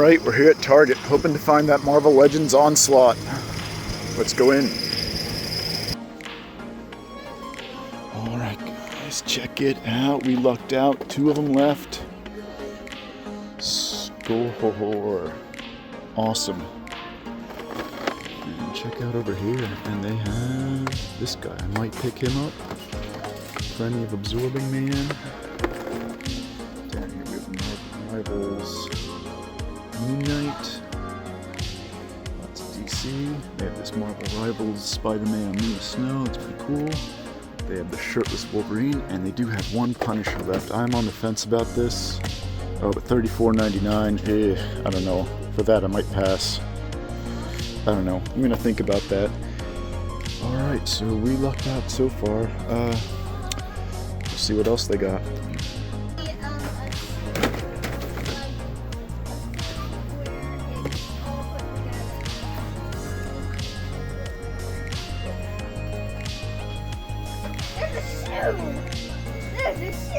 Alright, we're here at Target, hoping to find that Marvel Legends Onslaught. Let's go in. Alright guys, check it out. We lucked out. 2 of them left. Score. Awesome. And check out over here. And they have this guy. I might pick him up. Plenty of Absorbing Man. Down here we have Marvel Rivals. Moon Knight. Lots of DC. They have this Marvel Rivals Spider-Man on Mia Snow. It's pretty cool. They have the shirtless Wolverine, and they do have one Punisher left. I'm on the fence about this. Oh, but $34.99. I don't know. For that, I might pass. I don't know. I'm gonna think about that. Alright, so we lucked out so far. Let's see what else they got. There's a shoe!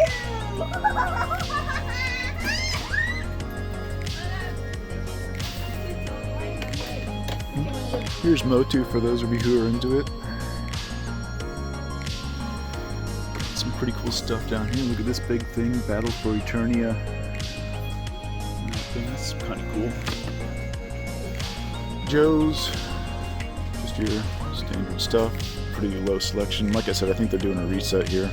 Here's Motu for those of you who are into it. Some pretty cool stuff down here. Look at this big thing, Battle for Eternia. That's kind of cool. Joe's, just your standard stuff. Pretty low selection. Like I said, I think they're doing a reset here.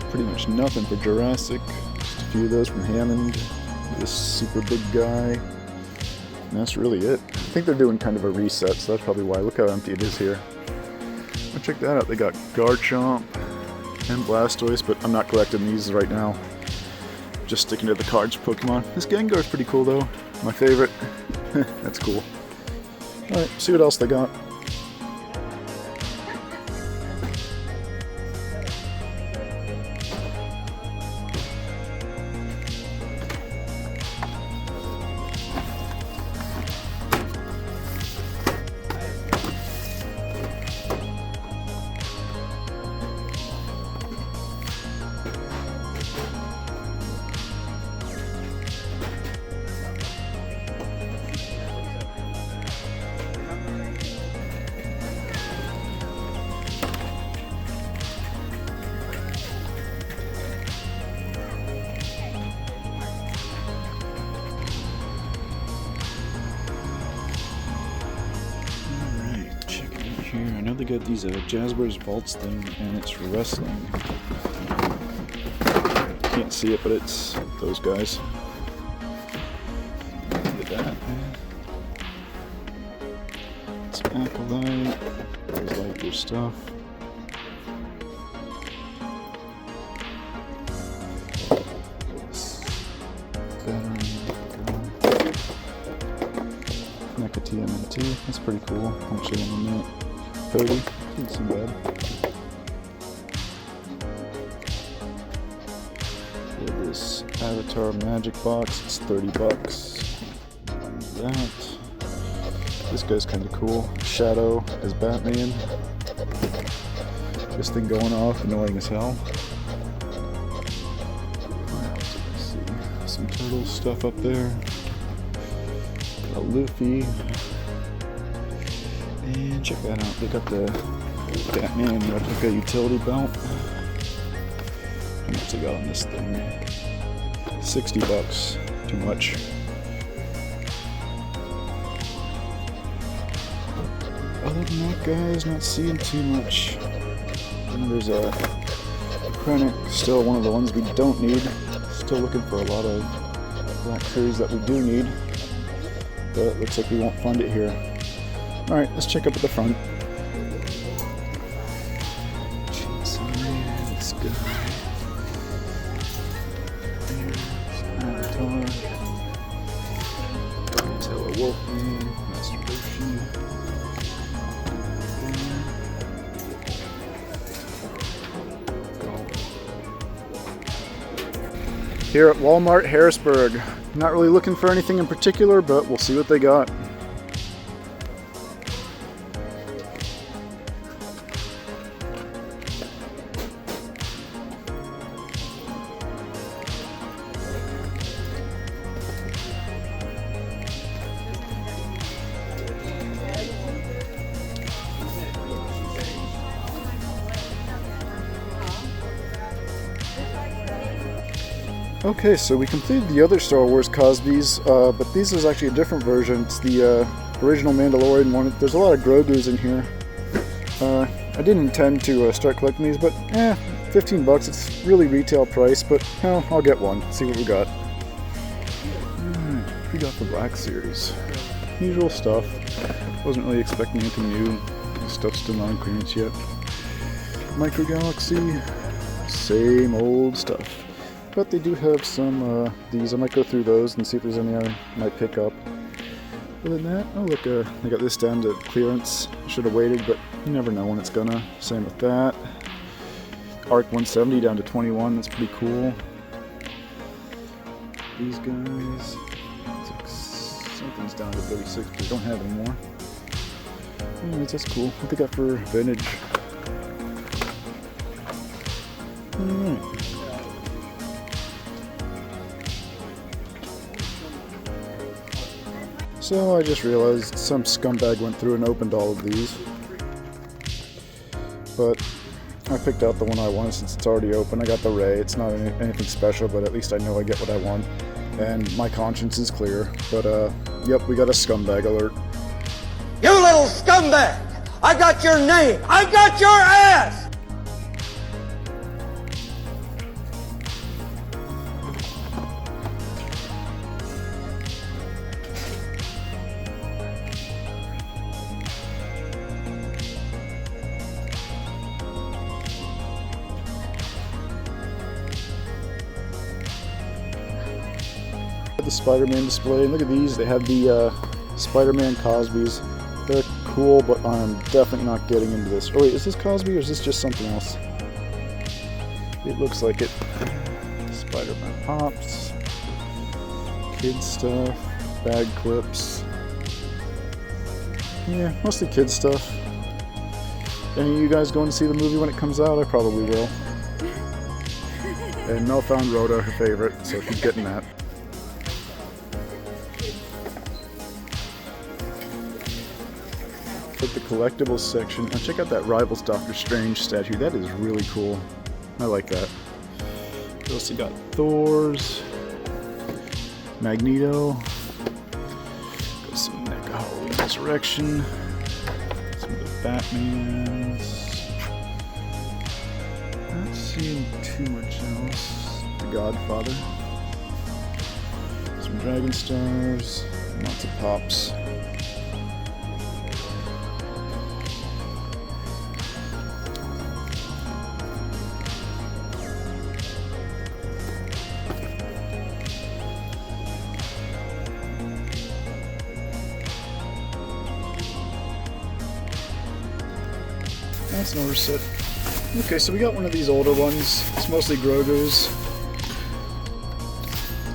Pretty much nothing for Jurassic. Just a few of those from Hammond. This super big guy. And that's really it. I think they're doing kind of a reset, so that's probably why. Look how empty it is here. Well, check that out. They got Garchomp and Blastoise, but I'm not collecting these right now. Just sticking to the cards Pokemon. This Gengar's pretty cool though. My favorite. That's cool. Alright, see what else they got. Here, I know they got these Jazzwares Vaults thing, and it's for wrestling. Can't see it, but it's those guys. Look at that. It's Acolyte. Always like your stuff. NECA TMNT. That's pretty cool. I'll show you in a minute. 30, isn't too bad. Yeah, this Avatar Magic Box, it's $30. That. This guy's kind of cool. Shadow as Batman. This thing going off, annoying as hell. Let's see. Some turtle stuff up there. Got Luffy. And check that out, they got the Batman replica utility belt. How much they got on this thing? $60. Too much. Other than that, guys, not seeing too much. And there's a Krennic, still one of the ones we don't need. Still looking for a lot of Black Series that we do need. But it looks like we won't find it here. Alright, let's check up at the front. This guy. There's Avatar. Taylor Wolfman. Master Roshi. Here at Walmart Harrisburg. Not really looking for anything in particular, but we'll see what they got. Okay, so we completed the other Star Wars Cosbys, but this is actually a different version. It's the original Mandalorian one. There's a lot of Grogus in here. I didn't intend to start collecting these, but $15. It's really retail price, but I'll get one. See what we got. We got the Black Series. Usual stuff. Wasn't really expecting anything new. Stuff's still not on clearance yet. Micro Galaxy, same old stuff. But they do have some these. I might go through those and see if there's any I might pick up. Other than that, oh look, they got this down to clearance. Should have waited, but you never know when it's gonna. Same with that. Arc 170 down to 21. That's pretty cool. These guys, something's down to 36, but they don't have anymore. Anyways, that's cool. What they got for vintage? Alright. So I just realized some scumbag went through and opened all of these. But I picked out the one I wanted since it's already open. I got the Rey. It's not anything special, but at least I know I get what I want. And my conscience is clear. But yep, we got a scumbag alert. You little scumbag! I got your name! I got your ass! The Spider-Man display, and look at these. They have the Spider-Man Cosbys. They're cool, but I'm definitely not getting into this. Oh wait, is this Cosby or is this just something else? It looks like it. Spider-Man pops, kid stuff, bag clips. Yeah, mostly kid stuff. Any of you guys going to see the movie when it comes out? I probably will. And Mel found Rhoda her favorite, so she's getting that. At the collectibles section, now check out that Rivals Doctor Strange statue. That is really cool. I like that. We also got Thor's, Magneto, got some NECA Halloween Resurrection, some of the Batmans. Not seeing too much else. The Godfather, some Dragon Stars, lots of pops. That's an overset. Okay, so we got one of these older ones. It's mostly Grogu's.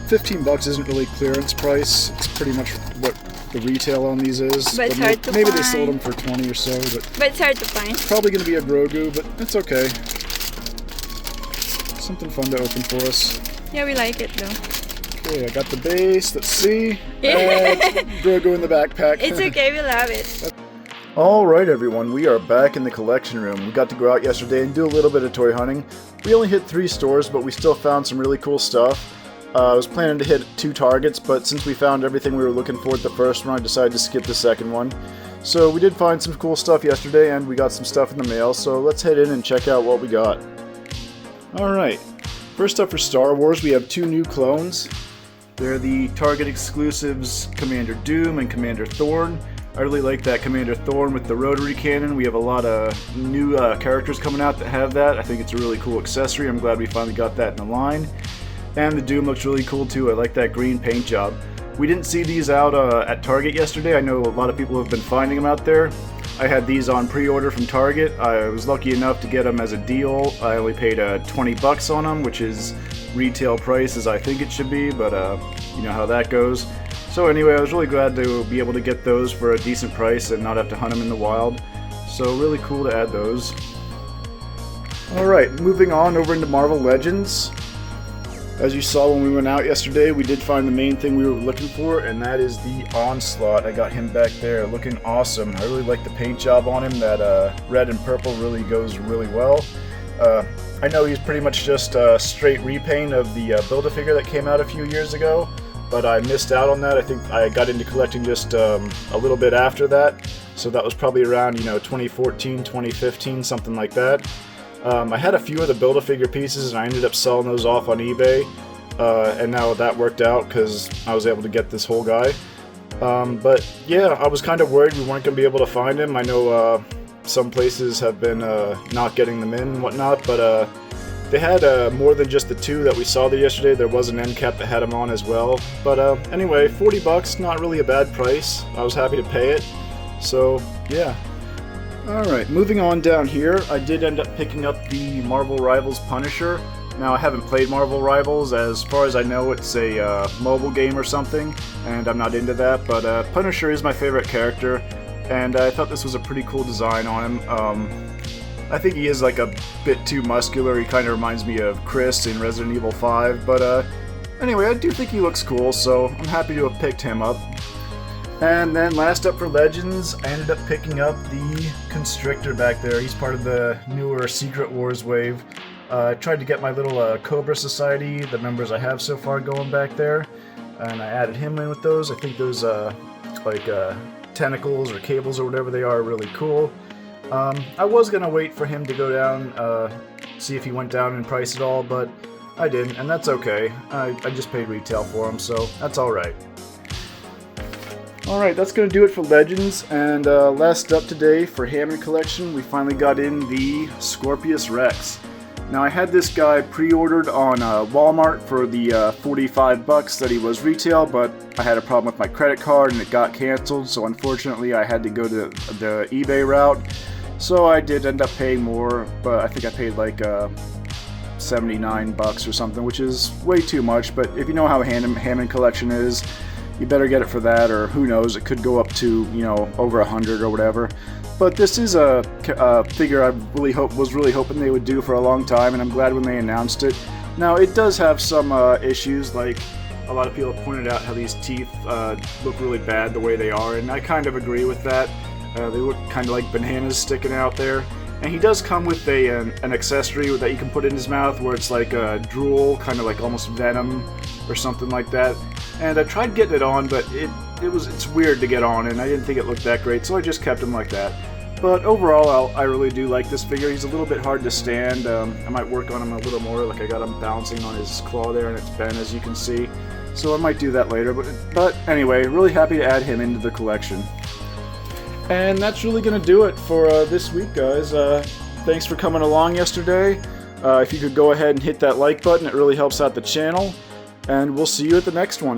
$15 isn't really clearance price. It's pretty much what the retail on these is. But it's hard to maybe find. They sold them for 20 or so, But it's hard to find. probably going to be a Grogu, but it's okay. Something fun to open for us. Yeah, we like it though. Okay, I got the base. Let's see. Yeah. Grogu in the backpack. It's okay, we love it. Alright everyone, we are back in the collection room. We got to go out yesterday and do a little bit of toy hunting. We only hit 3 stores, but we still found some really cool stuff. I was planning to hit 2 Targets, but since we found everything we were looking for at the first one, I decided to skip the second one. So we did find some cool stuff yesterday, and we got some stuff in the mail, so let's head in and check out what we got. Alright, first up for Star Wars, we have 2 new clones. They're the Target exclusives Commander Doom and Commander Thorn. I really like that Commander Thorn with the rotary cannon. We have a lot of new characters coming out that have that. I think it's a really cool accessory. I'm glad we finally got that in the line. And the Doom looks really cool too. I like that green paint job. We didn't see these out at Target yesterday. I know a lot of people have been finding them out there. I had these on pre-order from Target. I was lucky enough to get them as a deal. I only paid $20 on them, which is retail price as I think it should be, but you know how that goes. So anyway, I was really glad to be able to get those for a decent price and not have to hunt them in the wild. So really cool to add those. Alright, moving on over into Marvel Legends. As you saw when we went out yesterday, we did find the main thing we were looking for, and that is the Onslaught. I got him back there looking awesome. I really like the paint job on him. That red and purple really goes really well. I know he's pretty much just a straight repaint of the Build-A-Figure that came out a few years ago, but I missed out on that. I think I got into collecting just a little bit after that, so that was probably around 2014, 2015, something like that. I had a few of the Build-A-Figure pieces and I ended up selling those off on eBay, and now that worked out because I was able to get this whole guy. But yeah, I was kind of worried we weren't going to be able to find him. I know some places have been not getting them in and whatnot, but they had more than just the two that we saw there yesterday. There was an end cap that had them on as well. But anyway, $40, not really a bad price. I was happy to pay it. So yeah. Alright, moving on down here, I did end up picking up the Marvel Rivals Punisher. Now, I haven't played Marvel Rivals. As far as I know, it's a mobile game or something, and I'm not into that, but Punisher is my favorite character, and I thought this was a pretty cool design on him. I think he is like a bit too muscular. He kind of reminds me of Chris in Resident Evil 5, but anyway, I do think he looks cool, so I'm happy to have picked him up. And then last up for Legends, I ended up picking up the Constrictor back there. He's part of the newer Secret Wars wave. I tried to get my little Cobra Society, the members I have so far, going back there, and I added him in with those. I think those tentacles or cables or whatever they are really cool. I was going to wait for him to go down, see if he went down in price at all, but I didn't, and that's okay. I just paid retail for him, so that's alright. Alright, that's going to do it for Legends, and last up today for Hammond Collection, we finally got in the Scorpius Rex. Now, I had this guy pre-ordered on Walmart for the $45 that he was retail, but I had a problem with my credit card and it got canceled, so unfortunately I had to go to the eBay route. So I did end up paying more, but I think I paid like $79 or something, which is way too much, but if you know how Hammond Collection is, you better get it for that, or who knows, it could go up to, over 100 or whatever. But this is a figure I was really hoping they would do for a long time, and I'm glad when they announced it. Now, it does have some issues, like a lot of people have pointed out how these teeth look really bad the way they are, and I kind of agree with that. They look kind of like bananas sticking out there. And he does come with an accessory that you can put in his mouth where it's like a drool, kind of like almost venom or something like that. And I tried getting it on, but it's weird to get on, and I didn't think it looked that great, so I just kept him like that. But overall, I really do like this figure. He's a little bit hard to stand. I might work on him a little more, like I got him bouncing on his claw there, and it's bent, as you can see. So I might do that later, but anyway, really happy to add him into the collection. And that's really going to do it for this week, guys. Thanks for coming along yesterday. If you could go ahead and hit that like button, it really helps out the channel. And we'll see you at the next one.